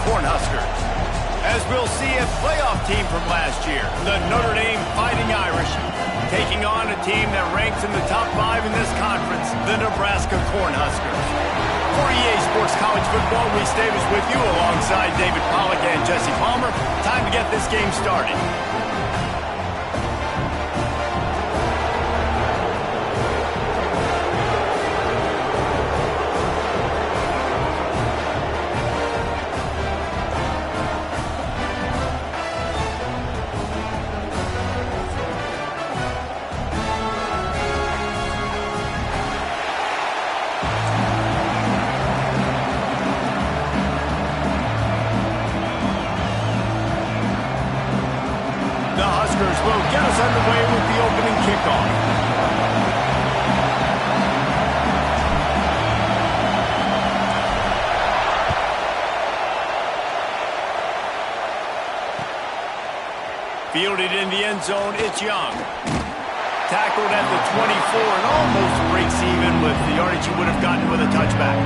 Cornhuskers. As we'll see, a playoff team from last year, the Notre Dame Fighting Irish, taking on a team that ranks in the top 5 in this conference, the Nebraska Cornhuskers. For EA Sports College Football, Reese Davis with you alongside David Pollack and Jesse Palmer. Time to get this game started. Will get us underway with the opening kickoff. Fielded in the end zone, it's Young. Tackled at the 24 and almost breaks even with the yardage he would have gotten with a touchback.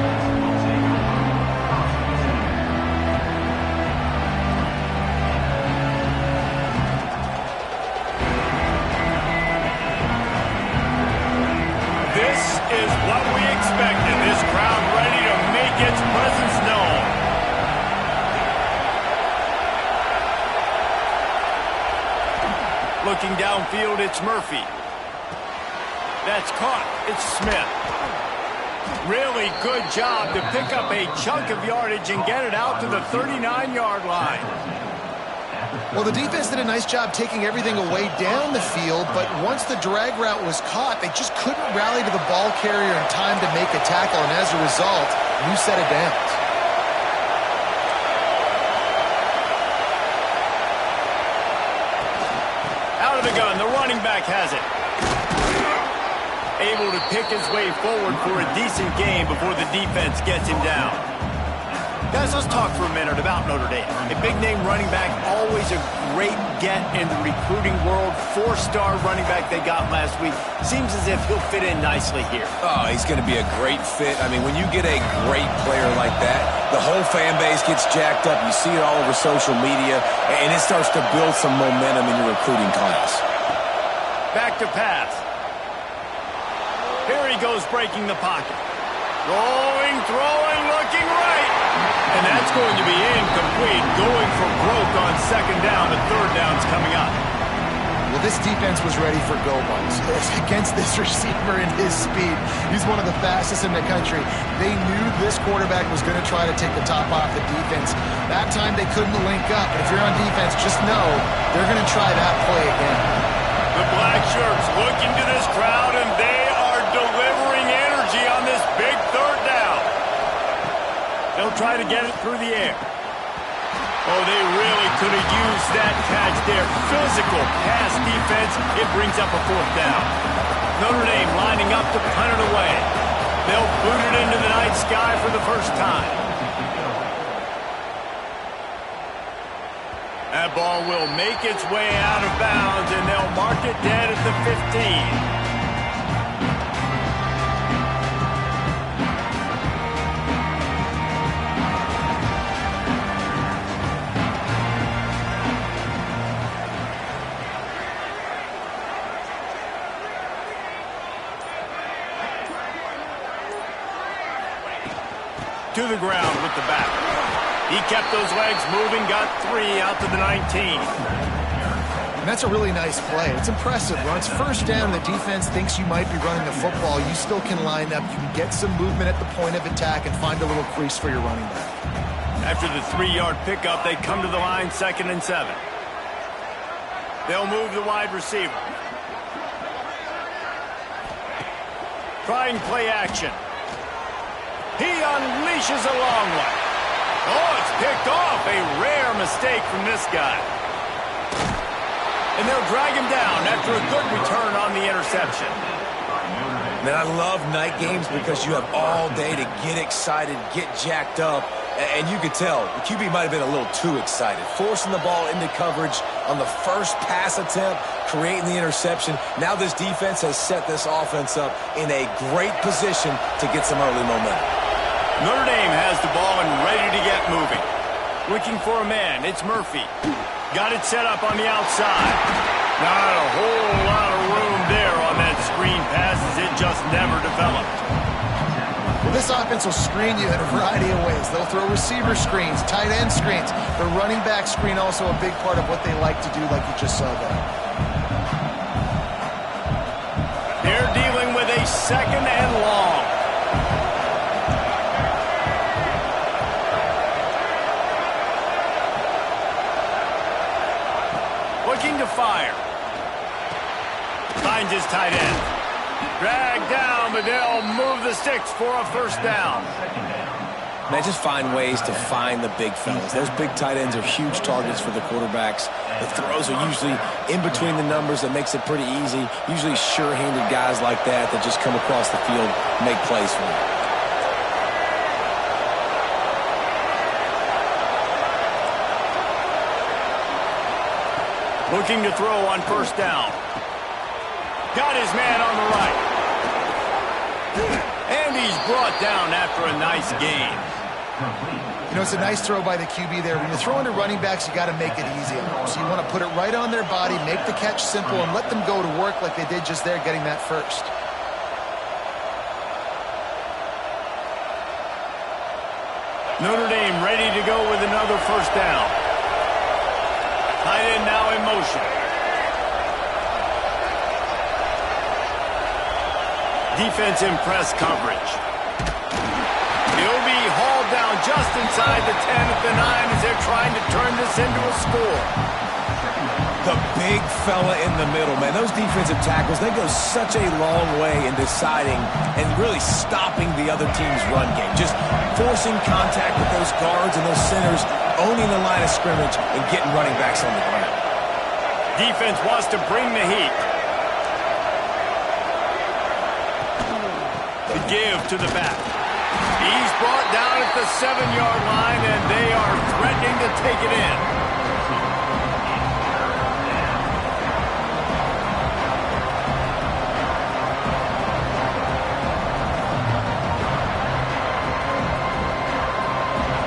Is what we expected. This crowd ready to make its presence known. Looking downfield, it's Murphy. That's caught. It's Smith. Really good job to pick up a chunk of yardage and get it out to the 39-yard line. Well, the defense did a nice job taking everything away down the field, but once the drag route was caught, they just couldn't rally to the ball carrier in time to make a tackle, and as a result, new set of downs. Out of the gun, the running back has it. Able to pick his way forward for a decent gain before the defense gets him down. Guys, let's talk for a minute about Notre Dame. A big-name running back, always a great get in the recruiting world. 4-star running back they got last week. Seems as if he'll fit in nicely here. Oh, he's going to be a great fit. I mean, when you get a great player like that, the whole fan base gets jacked up. You see it all over social media, and it starts to build some momentum in your recruiting class. Back to pass. Here he goes, breaking the pocket. Rolling, throwing, looking right. And that's going to be incomplete. Going for broke on second down. The third down's coming up. Well, this defense was ready for go-buns. Against this receiver and his speed, he's one of the fastest in the country. They knew this quarterback was going to try to take the top off the defense. That time they couldn't link up. But if you're on defense, just know they're going to try that play again. The black shirts look into this crowd, and they are delivering energy on this big third down. They'll try to get it through the air. Oh, they really could have used that catch there. Physical pass defense. It brings up a fourth down. Notre Dame lining up to punt it away. They'll boot it into the night sky for the first time. That ball will make its way out of bounds, and they'll mark it dead at the 15. To the ground with the back. He kept those legs moving, got 3 out to the 19. And that's a really nice play. It's impressive. When it's first down, the defense thinks you might be running the football. You still can line up. You can get some movement at the point of attack and find a little crease for your running back. After the 3-yard pickup, they come to the line 2nd and 7. They'll move the wide receiver. Trying play action. He unleashes a long one. Oh, it's picked off. A rare mistake from this guy. And they'll drag him down after a good return on the interception. Man, I love night games because you have all day to get excited, get jacked up. And you could tell the QB might have been a little too excited. Forcing the ball into coverage on the first pass attempt, creating the interception. Now this defense has set this offense up in a great position to get some early momentum. Notre Dame has the ball and ready to get moving. Looking for a man. It's Murphy. Got it set up on the outside. Not a whole lot of room there on that screen pass as it just never developed. Well, this offense will screen you in a variety of ways. They'll throw receiver screens, tight end screens. The running back screen also a big part of what they like to do, like you just saw there. They're dealing with a second and long. Looking to fire. Finds his tight end. Dragged down, but they'll move the sticks for a first down. Man, just find ways to find the big fellas. Those big tight ends are huge targets for the quarterbacks. The throws are usually in between the numbers. That makes it pretty easy. Usually sure-handed guys like that just come across the field and make plays for you. Looking to throw on first down. Got his man on the right. And he's brought down after a nice gain. You know, it's a nice throw by the QB there. When you're throwing to running backs, you got to make it easy on them. So you want to put it right on their body, make the catch simple, and let them go to work like they did just there, getting that first. Notre Dame ready to go with another first down. Tight end now in motion. Defense in press coverage. He'll be hauled down just inside the 10 at the 9 as they're trying to turn this into a score. The big fella in the middle, man. Those defensive tackles, they go such a long way in deciding and really stopping the other team's run game. Just forcing contact with those guards and those centers, owning the line of scrimmage and getting running backs on the ground. Defense wants to bring the heat. The give to the back. He's brought down at the 7-yard line, and they are threatening to take it in.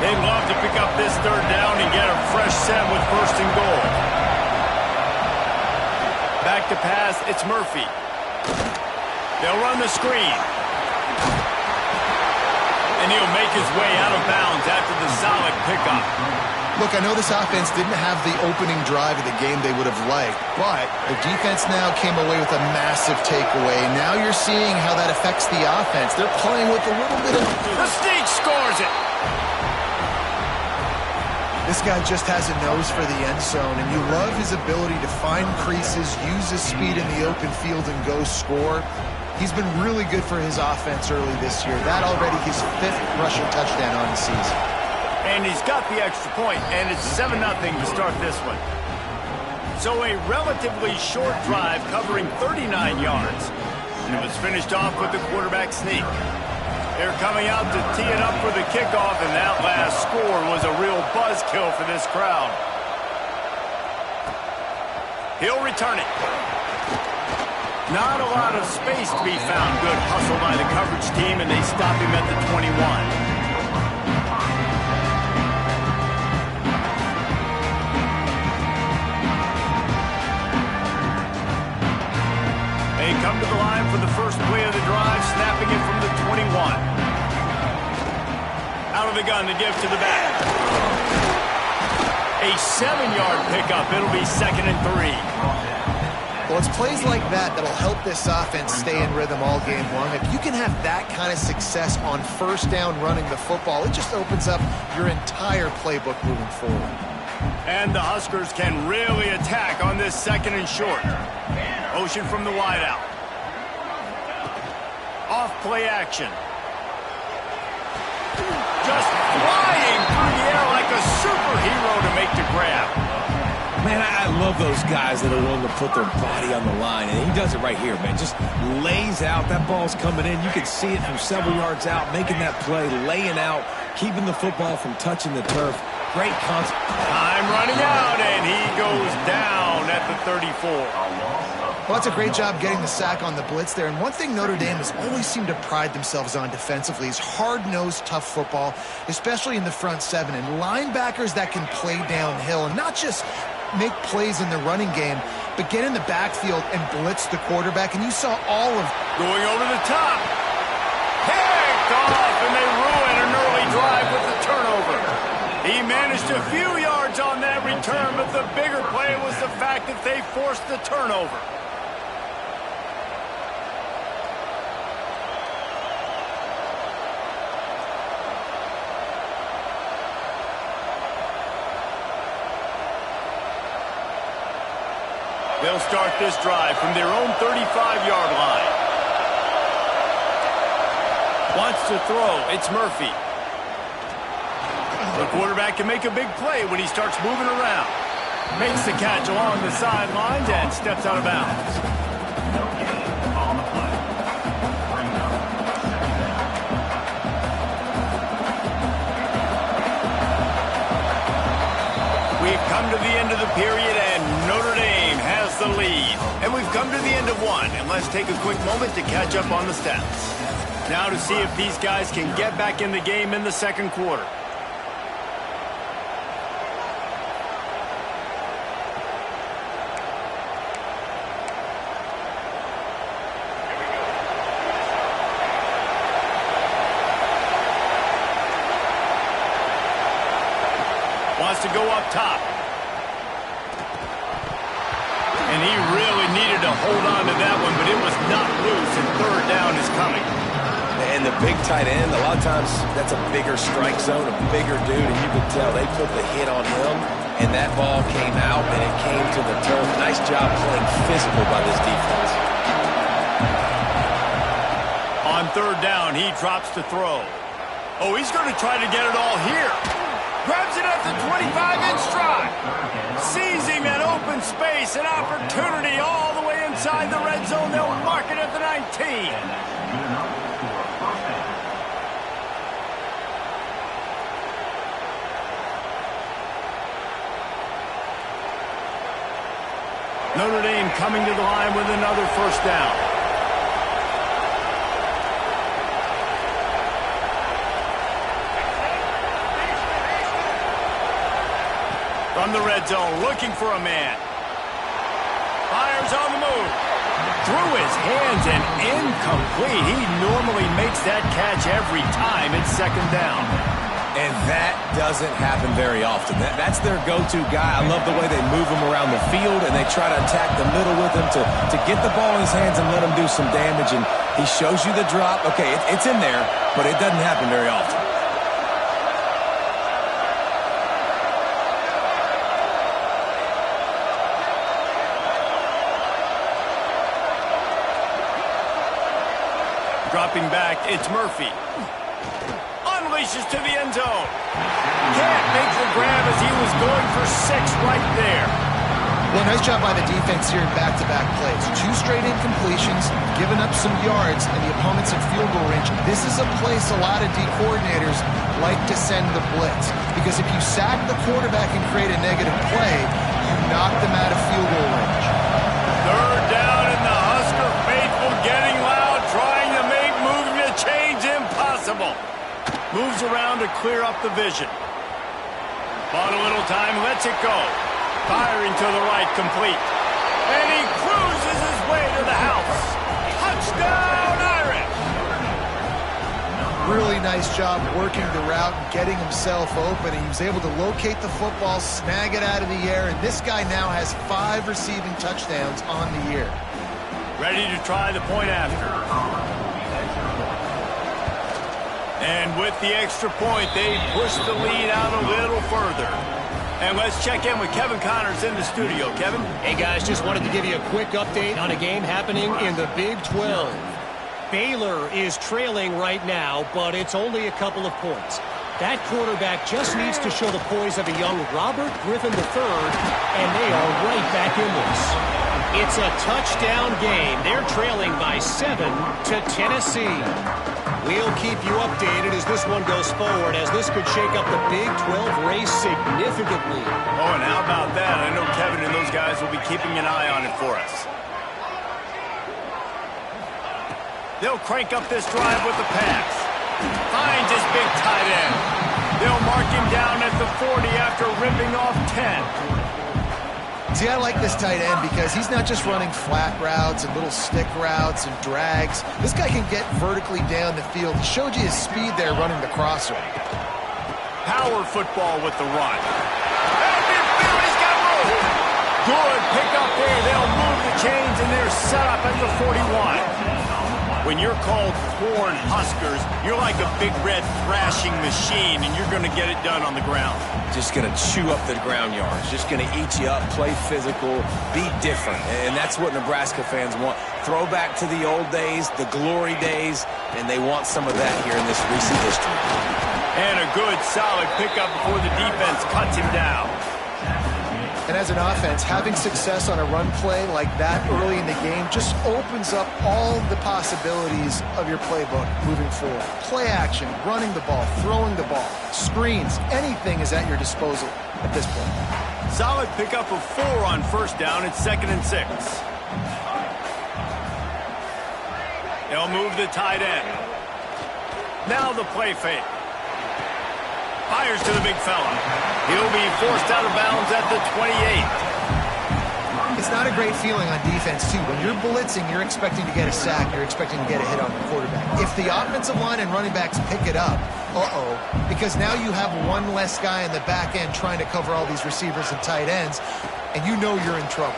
They'd love to pick up this third down and get a fresh set with first and goal. Back to pass, it's Murphy. They'll run the screen. And he'll make his way out of bounds after the solid pickup. Look, I know this offense didn't have the opening drive of the game they would have liked, but the defense now came away with a massive takeaway. Now you're seeing how that affects the offense. They're playing with a little bit of... The Sneak scores it! This guy just has a nose for the end zone, and you love his ability to find creases, use his speed in the open field, and go score. He's been really good for his offense early this year. That already his 5th rushing touchdown on the season. And he's got the extra point, and it's 7-0 to start this one. So a relatively short drive covering 39 yards. And it was finished off with the quarterback sneak. They're coming out to tee it up for the kickoff, and that last score was a real buzzkill for this crowd. He'll return it. Not a lot of space to be found. Good hustle by the coverage team, and they stop him at the 21. They come to the line for the first play of the drive, snapping it from the 21. Out of the gun to give to the back. A 7-yard pickup. It'll be 2nd and 3. Well, it's plays like that that'll help this offense stay in rhythm all game long. If you can have that kind of success on first down running the football, it just opens up your entire playbook moving forward. And the Huskers can really attack on this 2nd and short. Motion from the wideout. Off play action. Just flying through the air like a superhero to make the grab. Man, I love those guys that are willing to put their body on the line, and he does it right here, man. Just lays out. That ball's coming in. You can see it from several yards out, making that play, laying out, keeping the football from touching the turf. Great concept. Time running out, and he goes down at the 34. Well, that's a great job getting the sack on the blitz there. And one thing Notre Dame has always seemed to pride themselves on defensively is hard-nosed, tough football, especially in the front seven. And linebackers that can play downhill and not just make plays in the running game, but get in the backfield and blitz the quarterback. And you saw all of going over the top. Picked off, and they ruin an early drive with the turnover. He managed a few yards on that return, but the bigger play was the fact that they forced the turnover. They'll start this drive from their own 35-yard line. Wants to throw. It's Murphy. The quarterback can make a big play when he starts moving around. Makes the catch along the sidelines and steps out of bounds. We've come to the end of the period, and Notre Dame has the lead. And we've come to the end of one, and let's take a quick moment to catch up on the stats. Now to see if these guys can get back in the game in the second quarter. Wants to go up top. And he really needed to hold on to that one, but it was not loose, and third down is coming. And the big tight end, a lot of times that's a bigger strike zone, a bigger dude, and you can tell they put the hit on him, and that ball came out, and it came to the turf. Nice job playing physical by this defense. On third down, he drops to throw. Oh, he's going to try to get it all here. Grabs it at the 25-inch stride. Seizing that open space, an opportunity all the way inside the red zone. They'll mark it at the 19. Notre Dame coming to the line with another first down. From the red zone, looking for a man. Fires on the move. Through his hands and incomplete. He normally makes that catch every time. It's second down. And that doesn't happen very often. That's their go-to guy. I love the way they move him around the field, and they try to attack the middle with him to get the ball in his hands and let him do some damage. And he shows you the drop. Okay, it's in there, but it doesn't happen very often. Dropping back, it's Murphy. Unleashes to the end zone. Can't make the grab as he was going for 6 right there. Well, nice job by the defense here in back-to-back plays. 2 straight incompletions, giving up some yards, and the opponent's in field goal range. This is a place a lot of D coordinators like to send the blitz, because if you sack the quarterback and create a negative play, you knock them out of field goal range. Third down, and the Husker faithful getting loud, trying to make moving the chains impossible. Moves around to clear up the vision. Bought a little time, lets it go. Firing to the right, complete. And he cruises his way to the house. Touchdown, Irish! Really nice job working the route and getting himself open. He was able to locate the football, snag it out of the air, and this guy now has 5 receiving touchdowns on the year. Ready to try the point after. And with the extra point, they push the lead out a little further. And let's check in with Kevin Connors in the studio. Kevin? Hey, guys, just wanted to give you a quick update on a game happening in the Big 12. Baylor is trailing right now, but it's only a couple of points. That quarterback just needs to show the poise of a young Robert Griffin III, and they are right back in this. It's a touchdown game. They're trailing by 7 to Tennessee. We'll keep you updated as this one goes forward, as this could shake up the Big 12 race significantly. Oh, and how about that? I know Kevin and those guys will be keeping an eye on it for us. They'll crank up this drive with the pass. Finds his big tight end. They'll mark him down at the 40 after ripping off 10. See, I like this tight end because he's not just running flat routes and little stick routes and drags. This guy can get vertically down the field. He showed you his speed there running the crosser. Power football with the run. He's got room. Good pick up there. They'll move the chains, and they're set up at the 41. When you're called Corn Huskers, you're like a big red thrashing machine, and you're going to get it done on the ground. Just going to chew up the ground yards. Just going to eat you up, play physical, be different. And that's what Nebraska fans want. Throw back to the old days, the glory days, and they want some of that here in this recent history. And a good, solid pickup before the defense cuts him down. And as an offense, having success on a run play like that early in the game just opens up all the possibilities of your playbook moving forward. Play action, running the ball, throwing the ball, screens, anything is at your disposal at this point. Solid pickup of 4 on first down. It's 2nd and 6. They'll move the tight end. Now the play fake. Fires to the big fella. He'll be forced out of bounds at the 28. It's not a great feeling on defense, too. When you're blitzing, you're expecting to get a sack. You're expecting to get a hit on the quarterback. If the offensive line and running backs pick it up, because now you have one less guy in the back end trying to cover all these receivers and tight ends, and you know you're in trouble.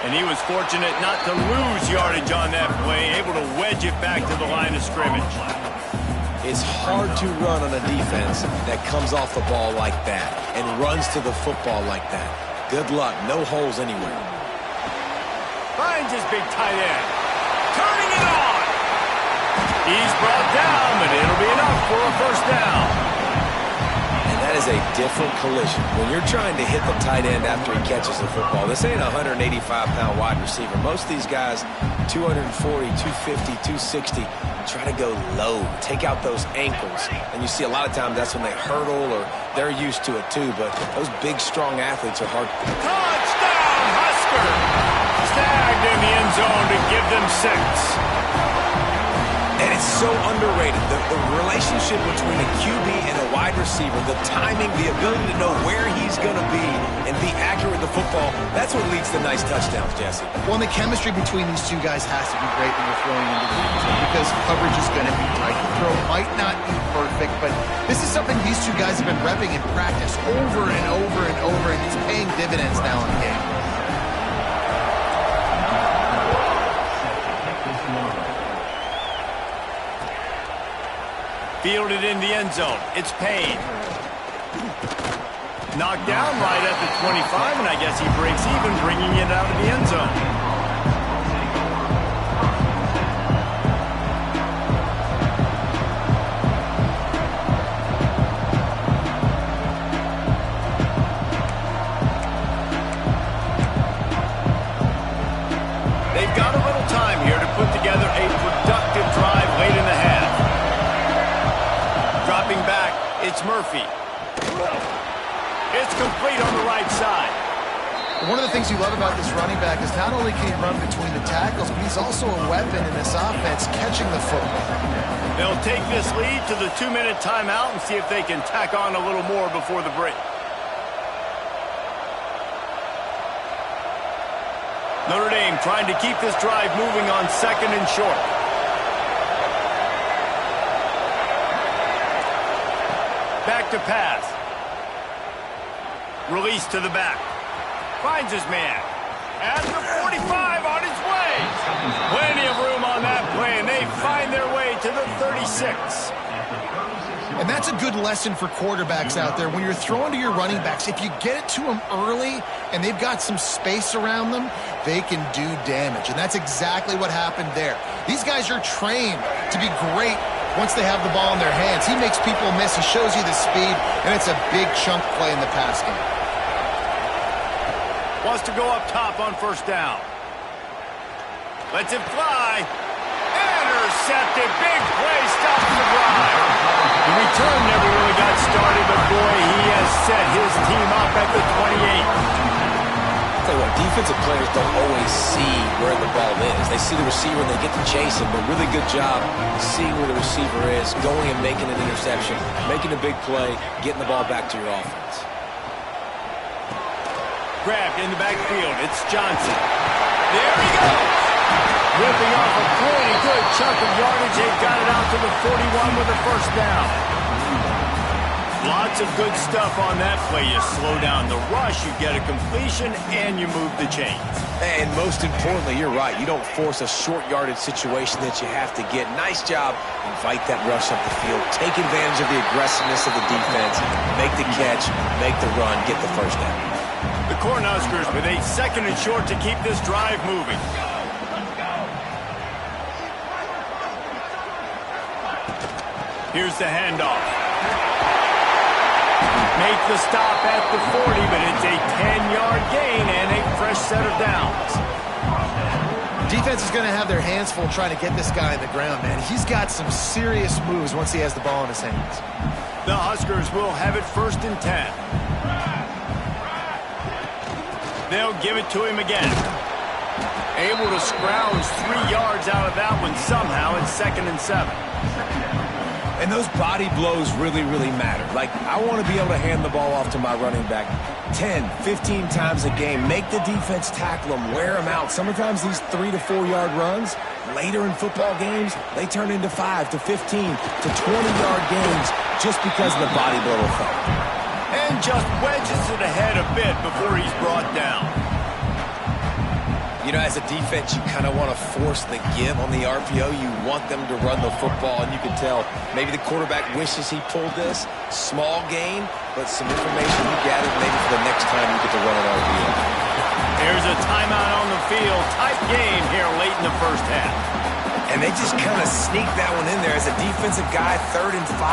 And he was fortunate not to lose yardage on that play, able to wedge it back to the line of scrimmage. It's hard to run on a defense that comes off the ball like that and runs to the football like that. Good luck. No holes anywhere. Finds his big tight end. Turning it on. He's brought down, but it'll be enough for a first down. And that is a different collision. When you're trying to hit the tight end after he catches the football, this ain't a 185-pound wide receiver. Most of these guys, 240, 250, 260, try to go low, take out those ankles. And you see a lot of times that's when they hurdle or they're used to it too. But those big, strong athletes are hard. Touchdown, Husker! Snagged in the end zone to give them 6. And it's so underrated. The relationship between a QB and a wide receiver, the timing, the ability to know where he's going to be and be accurate with the football, that's what leads to nice touchdowns, Jesse. Well, the chemistry between these two guys has to be great when you're throwing into the end zone because coverage is going to be tight. The throw might not be perfect, but this is something these two guys have been repping in practice over and over and over, and it's paying dividends now in the game. Fielded in the end zone. It's Payne. Knocked down right at the 25, and I guess he breaks even, bringing it out of the end zone. They've got a little time here to put together a productive drive late in the half. Dropping back, it's Murphy. It's complete on the right side. One of the things you love about this running back is not only can he run between the tackles, but he's also a weapon in this offense catching the football. They'll take this lead to the 2-minute timeout and see if they can tack on a little more before the break. Notre Dame trying to keep this drive moving on 2nd and short. Back to pass. Release to the back. Finds his man. At the 45 on his way. Plenty of room on that play, and they find their way to the 36. And that's a good lesson for quarterbacks out there. When you're throwing to your running backs, if you get it to them early and they've got some space around them, they can do damage. And that's exactly what happened there. These guys are trained to be great once they have the ball in their hands. He makes people miss. He shows you the speed, and it's a big chunk play in the pass game. Wants to go up top on first down. Lets it fly. Intercepted! intercepted. Big play stops the drive. The return never really got started, but boy, he has set his team up at the 28. Tell you what, defensive players don't always see where the ball is. They see the receiver and they get to chase him, but really good job seeing where the receiver is, going and making an interception, making a big play, getting the ball back to your offense. Grabbed in the backfield. It's Johnson. There he goes. Ripping off a pretty good chunk of yardage. They've got it out to the 41 with a first down. Lots of good stuff on that play. You slow down the rush, you get a completion, and you move the chains. And most importantly, you're right. You don't force a short yardage situation that you have to get. Nice job. Invite that rush up the field. Take advantage of the aggressiveness of the defense. Make the catch, make the run, get the first down. The Cornhuskers with a second and short to keep this drive moving. Here's the handoff. Make the stop at the 40, but it's a 10-yard gain and a fresh set of downs. Defense is going to have their hands full trying to get this guy on the ground, man. He's got some serious moves once he has the ball in his hands. The Huskers will have it 1st and 10. They'll give it to him again. Able to scrounge 3 yards out of that one somehow. It's 2nd and 7. And those body blows really, really matter. Like, I want to be able to hand the ball off to my running back 10, 15 times a game. Make the defense tackle them, wear them out. Sometimes these 3 to 4 yard runs, later in football games, they turn into 5 to 15 to 20-yard games just because of the body blow effect. And just wedges it ahead a bit before he's brought down. You know, as a defense, you kind of want to force the give on the RPO. You want them to run the football, and you can tell maybe the quarterback wishes he pulled this. Small gain, but some information you gathered maybe for the next time you get to run an RPO. There's a timeout on the field. Tight game here late in the first half. And they just kind of sneaked that one in there. As a defensive guy, 3rd and 5+.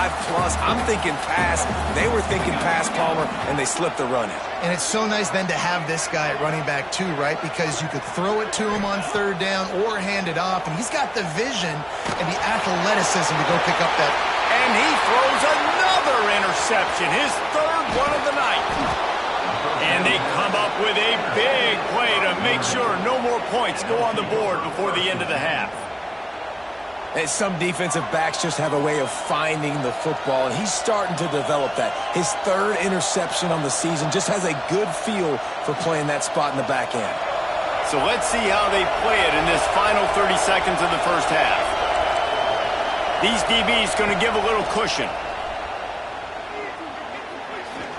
I'm thinking pass. They were thinking pass, Palmer, and they slipped the run in. And it's so nice then to have this guy at running back too, right? Because you could throw it to him on 3rd down or hand it off. And he's got the vision and the athleticism to go pick up that. And he throws another interception. His 3rd one of the night. And they come up with a big play to make sure no more points go on the board before the end of the half. And some defensive backs just have a way of finding the football, and he's starting to develop that. His 3rd interception on the season, just has a good feel for playing that spot in the back end. So let's see how they play it in this final 30 seconds of the first half. These DBs going to give a little cushion.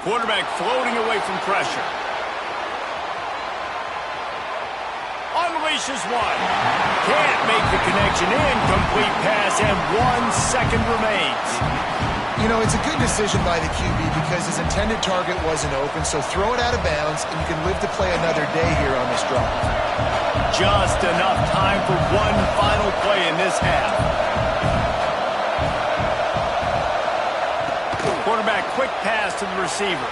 Quarterback floating away from pressure. Unleashes one. Can't make the connection. Incomplete pass, and 1 second remains. You know, it's a good decision by the QB because his intended target wasn't open, so throw it out of bounds, and you can live to play another day here on this drive. Just enough time for one final play in this half. Quarterback quick pass to the receiver.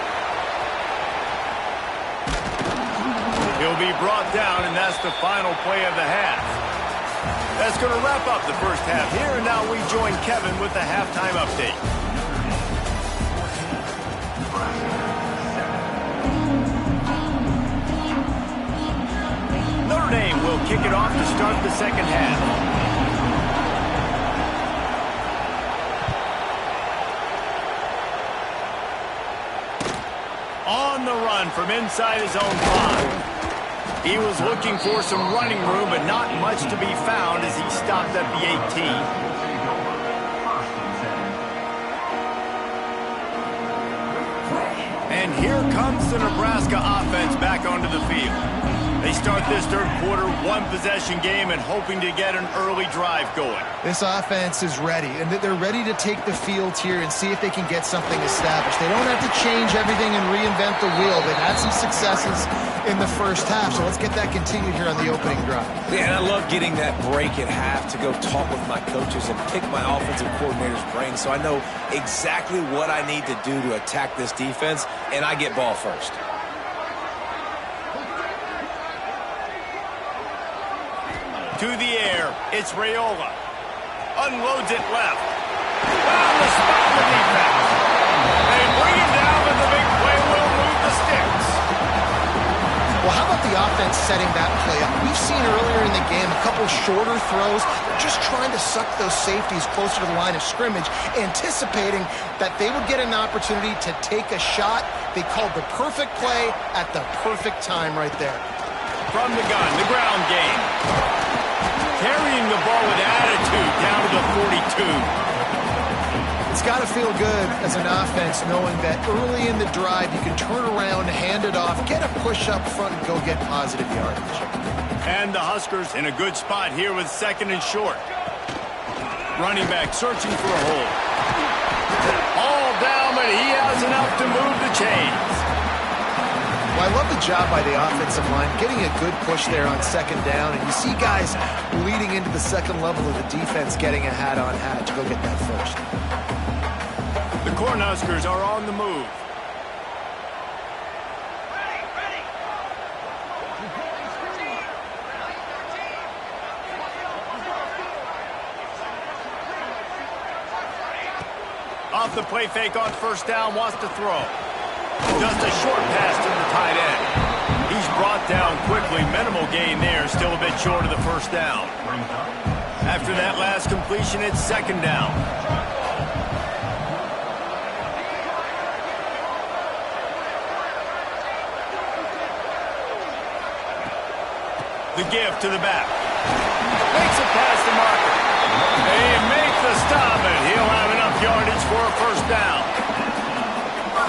He'll be brought down, and that's the final play of the half. That's going to wrap up the first half here, and now we join Kevin with the halftime update. Notre Dame will kick it off to start the second half. On the run from inside his own 5. He was looking for some running room, but not much to be found as he stopped at the 18. And here comes the Nebraska offense back onto the field. They start this 3rd quarter, 1-possession game, and hoping to get an early drive going. This offense is ready, and they're ready to take the field here and see if they can get something established. They don't have to change everything and reinvent the wheel. They've had some successes in the first half, so let's get that continued here on the opening drive. Yeah, and I love getting that break at half to go talk with my coaches and pick my offensive coordinator's brain so I know exactly what I need to do to attack this defense, and I get ball first. To the air, it's Raiola. Unloads it left. Found the spot in the defense. They bring him down, but the big play will move the sticks. Well, how about the offense setting that play up? We've seen earlier in the game a couple shorter throws. They're just trying to suck those safeties closer to the line of scrimmage, anticipating that they would get an opportunity to take a shot. They called the perfect play at the perfect time right there. From the gun, the ground game. Carrying the ball with attitude down to the 42. It's got to feel good as an offense knowing that early in the drive you can turn around, hand it off, get a push up front, and go get positive yardage. And the Huskers in a good spot here with 2nd and short. Running back searching for a hole. All down, but he has enough to move the chains. Well, I love the job by the offensive line, getting a good push there on 2nd down, and you see guys leading into the 2nd level of the defense getting a hat-on-hat to go get that first. The Cornhuskers are on the move. Off the play fake on 1st down, wants to throw. Just a short pass to the tight end. He's brought down quickly. Minimal gain there, still a bit short of the 1st down. After that last completion, it's 2nd down. The give to the back. Makes it past the marker. They make the stop, and he'll have enough yardage for a 1st down.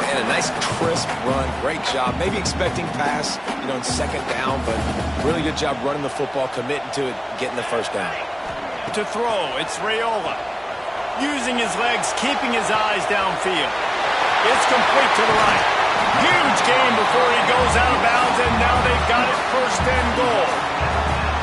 And a nice crisp run. Great job. Maybe expecting pass, on 2nd down, but really good job running the football, committing to it, getting the 1st down. To throw, it's Raiola. Using his legs, keeping his eyes downfield. It's complete to the right. Huge gain before he goes out of bounds, and now they've got it 1st and goal.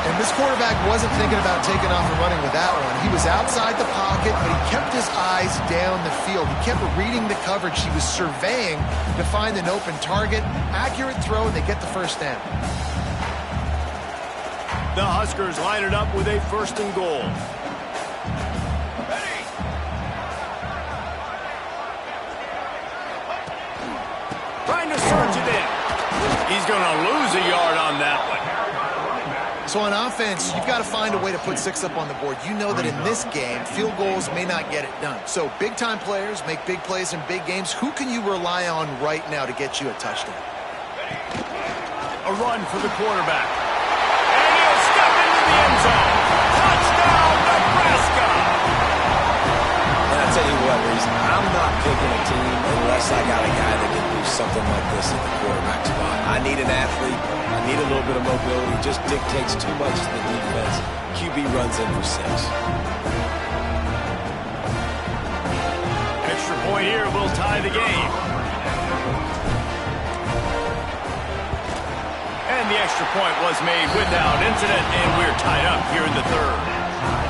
And this quarterback wasn't thinking about taking off and running with that one. He was outside the pocket, but he kept his eyes down the field. He kept reading the coverage. He was surveying to find an open target. Accurate throw, and they get the 1st down. The Huskers line it up with a 1st and goal. Trying to surge it in. He's going to lose a yard on that one. So on offense, you've got to find a way to put 6 up on the board. You know that in this game, field goals may not get it done. So big-time players make big plays in big games. Who can you rely on right now to get you a touchdown? A run for the quarterback. And he'll step into the end zone. Touchdown, Nebraska! And I tell you what, Reese, I'm not picking a team unless I got a guy that can do something like this at the quarterback spot. I need an athlete. I need a little bit of mobility. It just dictates too much to the defense. QB runs in for 6. Extra point here will tie the game. And the extra point was made without incident, and we're tied up here in the 3rd.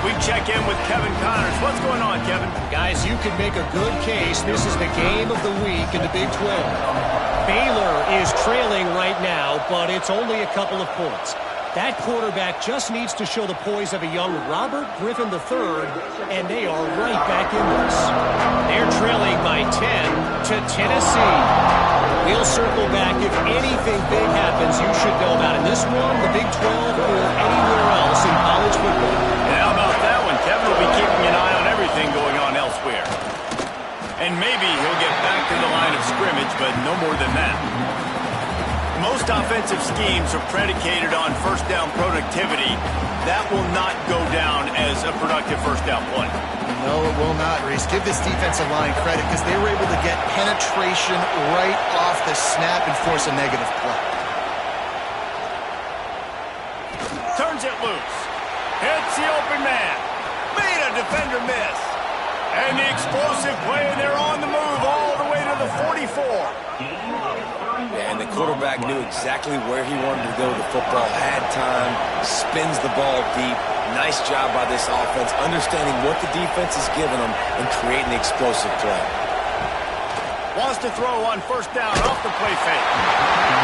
We check in with Kevin Connors. What's going on, Kevin? Guys, you can make a good case. This is the game of the week in the Big 12. Baylor is trailing right now, but it's only a couple of points. That quarterback just needs to show the poise of a young Robert Griffin III, and they are right back in this. They're trailing by 10 to Tennessee. We'll circle back if anything big happens you should know about in this one, the Big 12, or anywhere else in college football. And how about that one? Kevin will be keeping an eye on everything going on elsewhere. And maybe he'll get back to the line of scrimmage, but no more than that. Most offensive schemes are predicated on 1st down productivity. That will not go down as a productive 1st down play. No, it will not, Reese. Give this defensive line credit because they were able to get penetration right off the snap and force a negative play. Turns it loose. Hits the open man. Made a defender miss. And the explosive play, and they're on the move all the way to the 44. And the quarterback knew exactly where he wanted to go. The football had time, spins the ball deep. Nice job by this offense, understanding what the defense is giving them and creating the explosive play. Wants to throw on 1st down off the play fake.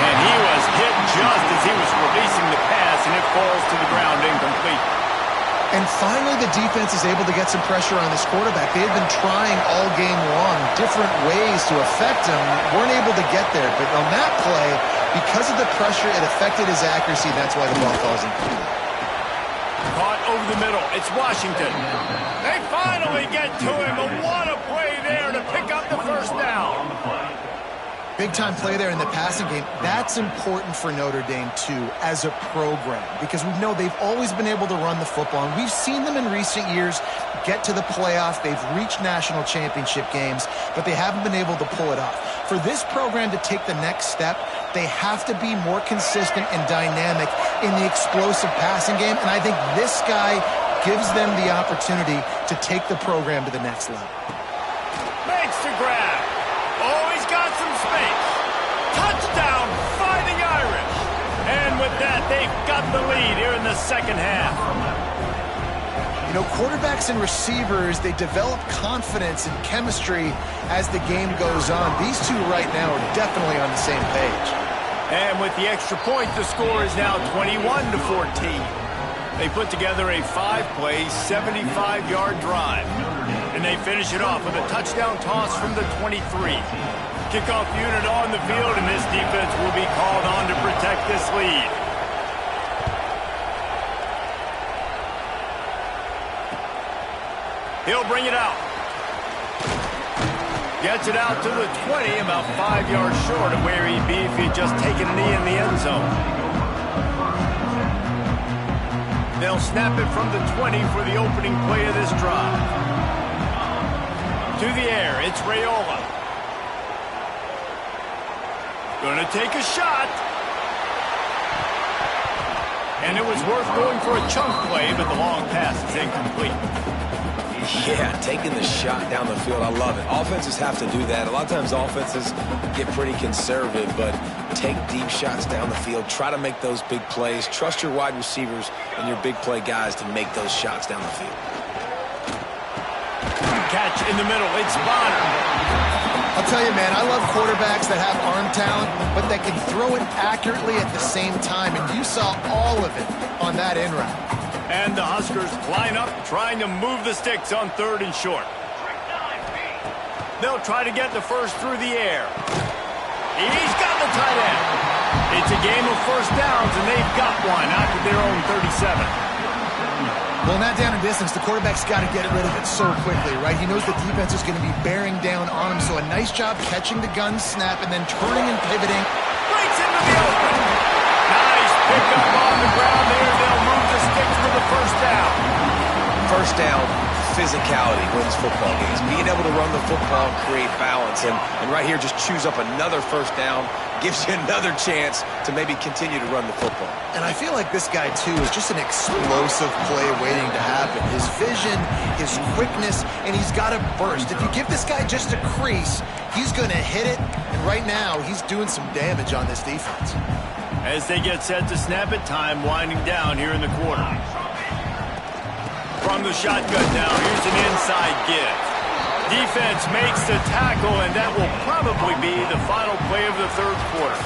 And he was hit just as he was releasing the pass, and it falls to the ground incomplete. And finally, the defense is able to get some pressure on this quarterback. They had been trying all game long, different ways to affect him, weren't able to get there. But on that play, because of the pressure, it affected his accuracy. That's why the ball falls incomplete. Caught over the middle. It's Washington. They finally get to him, and what a play there to pick up the first down. Big-time play there in the passing game. That's important for Notre Dame, too, as a program, because we know they've always been able to run the football, and we've seen them in recent years get to the playoff. They've reached national championship games, but they haven't been able to pull it off. For this program to take the next step, they have to be more consistent and dynamic in the explosive passing game, and I think this guy gives them the opportunity to take the program to the next level. Makes the grab. Oh, he's got some space. Touchdown, Fighting Irish. And with that, they've got the lead here in the second half. You know, quarterbacks and receivers, they develop confidence and chemistry as the game goes on. These two right now are definitely on the same page. And with the extra point, the score is now 21-14. They put together a 5-play, 75-yard drive. And they finish it off with a touchdown toss from the 23. Kickoff unit on the field, and this defense will be called on to protect this lead. He'll bring it out. Gets it out to the 20, about 5 yards short of where he'd be if he'd just taken a knee in the end zone. They'll snap it from the 20 for the opening play of this drive. To the air, it's Raiola. Gonna take a shot. And it was worth going for a chunk play, but the long pass is incomplete. Yeah, taking the shot down the field, I love it. Offenses have to do that. A lot of times offenses get pretty conservative, but take deep shots down the field. Try to make those big plays. Trust your wide receivers and your big play guys to make those shots down the field. Catch in the middle. It's Bonner. I'll tell you, man, I love quarterbacks that have arm talent, but that can throw it accurately at the same time, and you saw all of it on that in route. And the Huskers line up, trying to move the sticks on 3rd and short. They'll try to get the first through the air. He's got the tight end. It's a game of first downs, and they've got one out to their own 37. Well, not down in distance, the quarterback's got to get rid of it so quickly, right? He knows the defense is going to be bearing down on him, so a nice job catching the gun snap and then turning and pivoting. Breaks into the open. Nice pickup on the ground there. They'll move the sticks for the first down. First down, physicality wins football games. Being able to run the football and create balance. And right here, just choose up another first down. Gives you another chance to maybe continue to run the football. And I feel like this guy, too, is just an explosive play waiting to happen. His vision, his quickness, and he's got a burst. If you give this guy just a crease, he's going to hit it. And right now, he's doing some damage on this defense. As they get set to snap it, time winding down here in the quarter. From the shotgun now, here's an inside give. Defense makes the tackle, and that will probably be the final play of the 3rd quarter.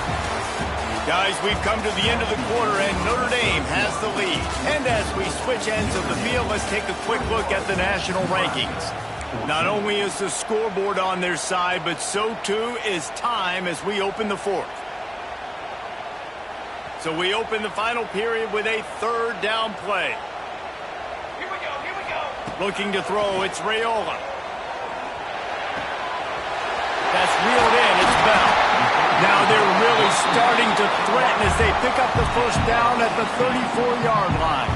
Guys, we've come to the end of the quarter, and Notre Dame has the lead. And as we switch ends of the field, let's take a quick look at the national rankings. Not only is the scoreboard on their side, but so too is time as we open the 4th. So we open the final period with a 3rd down play. Here we go. Looking to throw, it's Raiola. That's reeled in, it's Bell. Now they're really starting to threaten as they pick up the first down at the 34-yard line.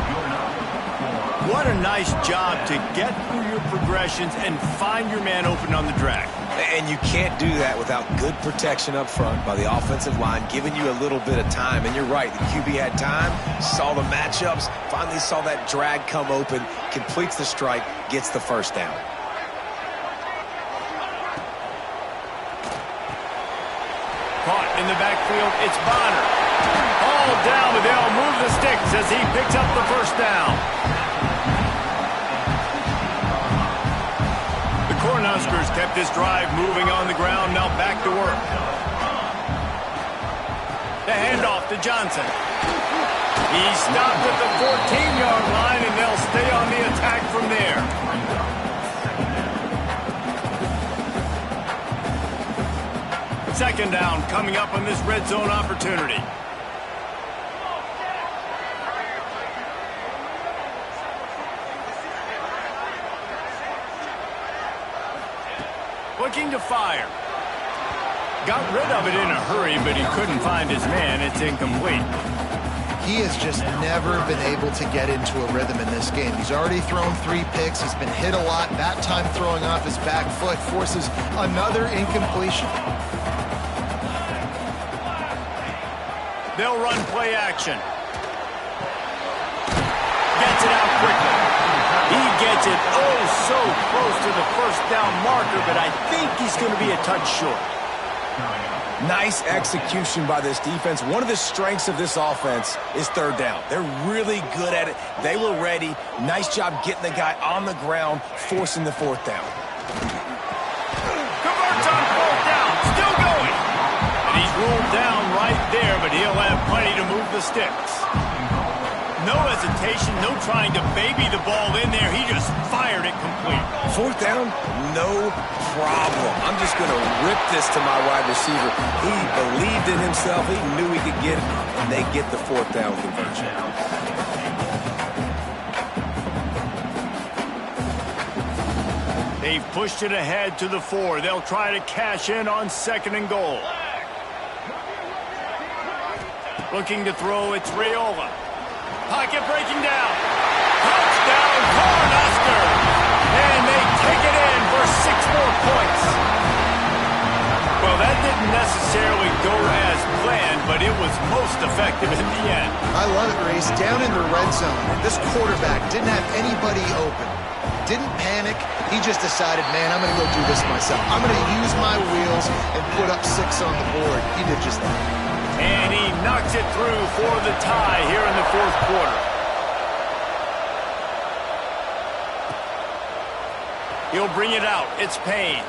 What a nice job to get through your progressions and find your man open on the drag. And you can't do that without good protection up front by the offensive line, giving you a little bit of time. And you're right, the QB had time, saw the matchups, finally saw that drag come open, completes the strike, gets the first down. Caught in the backfield, it's Bonner. All down, but they'll move the sticks as he picks up the first down. The Cornhuskers kept this drive moving on the ground, now back to work. The handoff to Johnson. He stopped at the 14-yard line, and they'll they'll stay on the attack from there. Second down coming up on this red zone opportunity. Looking to fire. Got rid of it in a hurry, but he couldn't find his man. It's incomplete. He has just never been able to get into a rhythm in this game. He's already thrown 3 picks. He's been hit a lot. That time throwing off his back foot forces another incompletion. They'll run play action. Gets it out quickly. He gets it so close to the first down marker, but I think he's going to be a touch short. Nice execution by this defense. One of the strengths of this offense is third down. They're really good at it. They were ready. Nice job getting the guy on the ground, forcing the fourth down. Converts on fourth down. Still going. And he's ruled down right there, but he'll have plenty to move the sticks. No hesitation, no trying to baby the ball in there. He just fired it complete. Fourth down, no problem. I'm just going to rip this to my wide receiver. He believed in himself. He knew he could get it, and they get the fourth down conversion. They've pushed it ahead to the 4. They'll try to cash in on 2nd and goal. Looking to throw, it's Raiola. Pocket breaking down. Touchdown, Cornhusker. And they take it in for 6 more points. Well, that didn't necessarily go as planned, but it was most effective in the end. I love it, Reese. Down in the red zone, this quarterback didn't have anybody open. Didn't panic. He just decided, man, I'm going to go do this myself. I'm going to use my wheels and put up 6 on the board. He did just that. And he knocks it through for the tie here in the 4th quarter. He'll bring it out. It's Payne.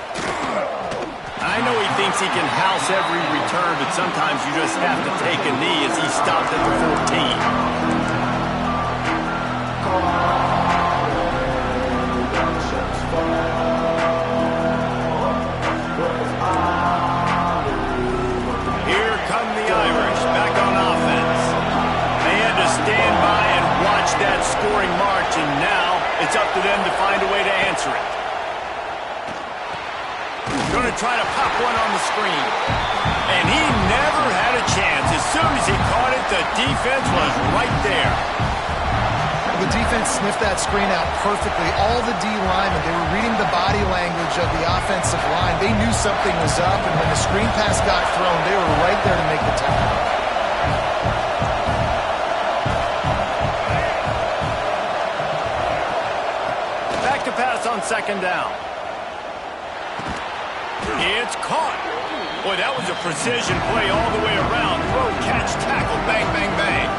I know he thinks he can house every return, but sometimes you just have to take a knee as he stopped at the 14. That scoring march, and now it's up to them to find a way to answer it. Going to try to pop one on the screen. And he never had a chance. As soon as he caught it, the defense was right there. The defense sniffed that screen out perfectly. All the D linemen, they were reading the body language of the offensive line. They knew something was up, and when the screen pass got thrown, they were right there to make the tackle. Pass on 2nd down. It's caught. Boy, that was a precision play all the way around. Throw, catch, tackle, bang, bang, bang.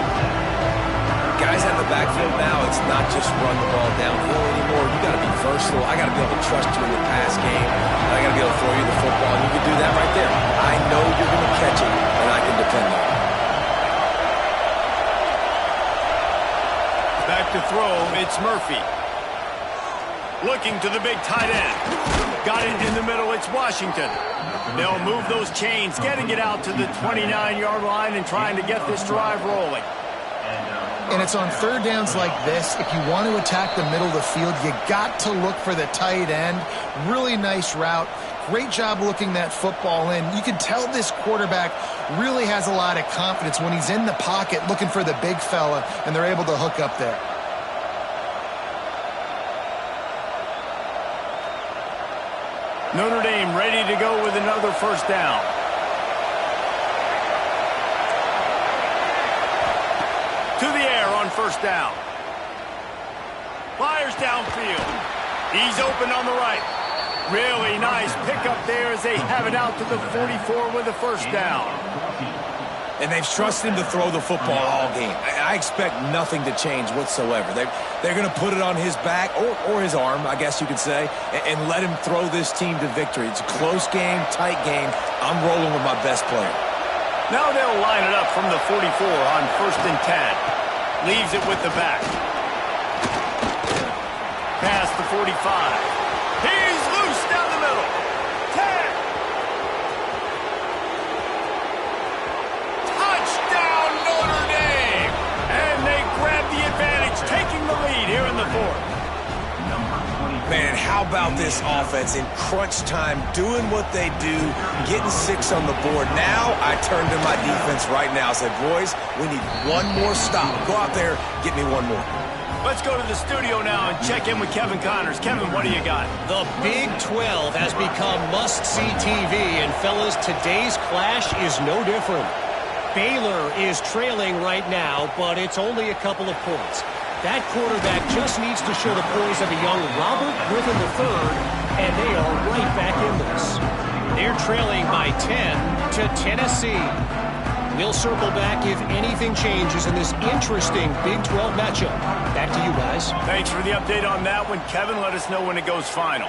Guys at the backfield now, it's not just run the ball downhill anymore. You got to be versatile. I got to be able to trust you in the pass game. And I got to be able to throw you the football. And you can do that right there. I know you're going to catch it, and I can depend on it. Back to throw, it's Murphy. Looking to the big tight end. Got it in the middle, it's Washington. They'll move those chains, getting it out to the 29-yard line and trying to get this drive rolling. And it's on 3rd downs like this. If you want to attack the middle of the field, you got to look for the tight end. Really nice route. Great job looking that football in. You can tell this quarterback really has a lot of confidence when he's in the pocket looking for the big fella, and they're able to hook up there. Notre Dame ready to go with another 1st down. To the air on 1st down. Fires downfield. He's open on the right. Really nice pickup there as they have it out to the 44 with a 1st down. And they've trusted him to throw the football all game. I expect nothing to change whatsoever. They're going to put it on his back, or his arm, I guess you could say, and let him throw this team to victory. It's a close game, tight game. I'm rolling with my best player. Now they'll line it up from the 44 on 1st and 10. Leaves it with the back. past the 45. He's loose down the middle. 10. Touchdown, Notre Dame. And they grab the advantage, taking the lead here in the fourth. Man, how about this offense in crunch time, doing what they do, getting 6 on the board. Now I turn to my defense right now. Say, boys, we need one more stop. Go out there, get me one more. Let's go to the studio now and check in with Kevin Connors. Kevin, what do you got? The Big 12 has become must-see TV, and fellas, today's clash is no different. Baylor is trailing right now, but it's only a couple of points. That quarterback just needs to show the poise of a young Robert Griffin III, and they are right back in this. They're trailing by 10 to Tennessee. We'll circle back if anything changes in this interesting Big 12 matchup. Back to you guys. Thanks for the update on that one, Kevin. Let us know when it goes final.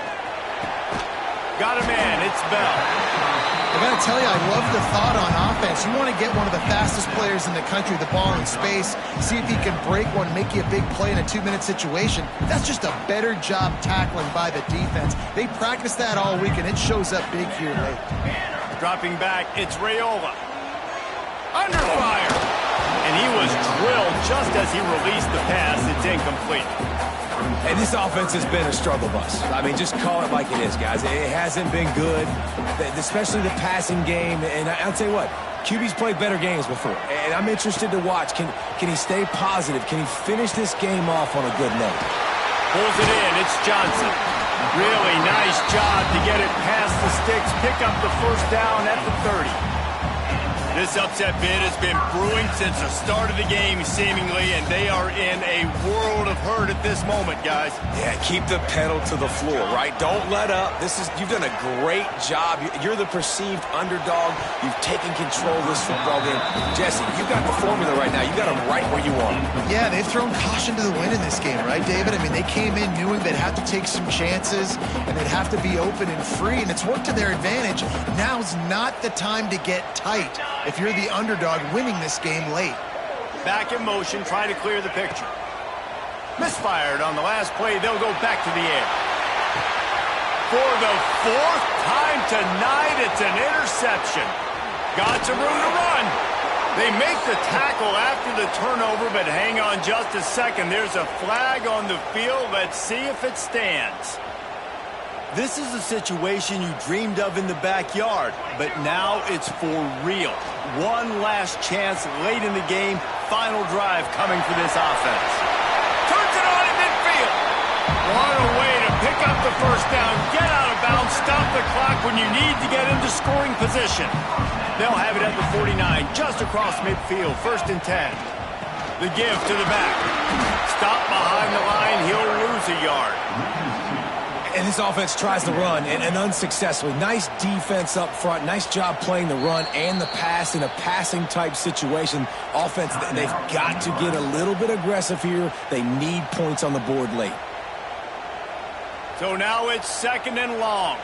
Got a man. It's Bell. I got to tell you, I love the thought on offense. You want to get one of the fastest players in the country the ball in space, see if he can break one, make you a big play in a 2-minute situation. That's just a better job tackling by the defense. They practiced that all week, and it shows up big here late. Dropping back, it's Raiola. Under fire. And he was drilled just as he released the pass. It's incomplete. And this offense has been a struggle bus. I mean, just call it like it is, guys. It hasn't been good, especially the passing game. And I'll tell you what, QB's played better games before. And I'm interested to watch. Can he stay positive? Can he finish this game off on a good note? Pulls it in. It's Johnson. Really nice job to get it past the sticks, pick up the first down at the 30. This upset bid has been brewing since the start of the game, seemingly, and they are in a world of hurt at this moment, guys. Yeah, keep the pedal to the floor, right? Don't let up. You've done a great job. You're the perceived underdog. You've taken control of this football game. Jesse, you got the formula right now. You got them right where you want them. Yeah, they've thrown caution to the wind in this game, right, David? I mean, they came in knowing they'd have to take some chances, and they'd have to be open and free, and it's worked to their advantage. Now's not the time to get tight if you're the underdog winning this game late. Back in motion, trying to clear the picture. Misfired on the last play. They'll go back to the air. For the 4th time tonight, it's an interception. Got some room to run. They make the tackle after the turnover, but hang on just a second. There's a flag on the field. Let's see if it stands. This is a situation you dreamed of in the backyard, but now it's for real. One last chance late in the game. Final drive coming for this offense. Turns it on in midfield. What a way to pick up the first down, get out of bounds, stop the clock when you need to get into scoring position. They'll have it at the 49, just across midfield, 1st and 10. The give to the back. Stop behind the line, he'll lose a yard. And this offense tries to run, and unsuccessfully. Nice defense up front. Nice job playing the run and the pass in a passing-type situation. Offense, they've got to get a little bit aggressive here. They need points on the board late. So now it's 2nd and long.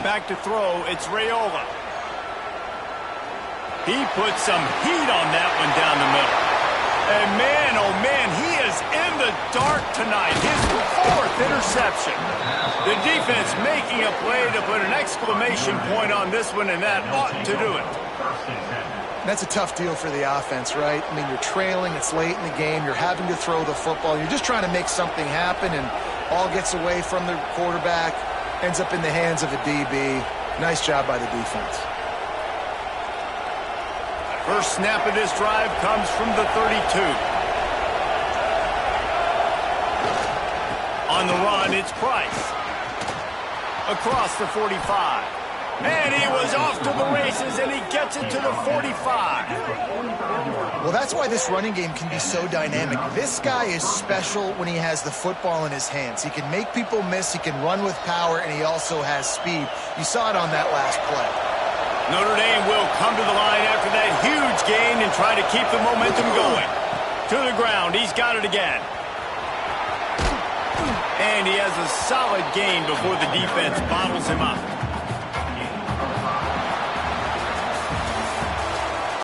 Back to throw, it's Raiola. He puts some heat on that one down the middle. And man, oh man, he is in the dark tonight. His 4th interception. The defense making a play to put an exclamation point on this one, and that ought to do it. That's a tough deal for the offense, right? I mean, you're trailing, it's late in the game, you're having to throw the football, you're just trying to make something happen, and all gets away from the quarterback, ends up in the hands of a DB. Nice job by the defense. First snap of this drive comes from the 32. On the run, it's Price. Across the 45. And he was off to the races, and he gets it to the 45. Well, that's why this running game can be so dynamic. This guy is special when he has the football in his hands. He can make people miss, he can run with power, and he also has speed. You saw it on that last play. Notre Dame will come to the line after that huge gain and try to keep the momentum going. To the ground, he's got it again. And he has a solid gain before the defense bottles him up.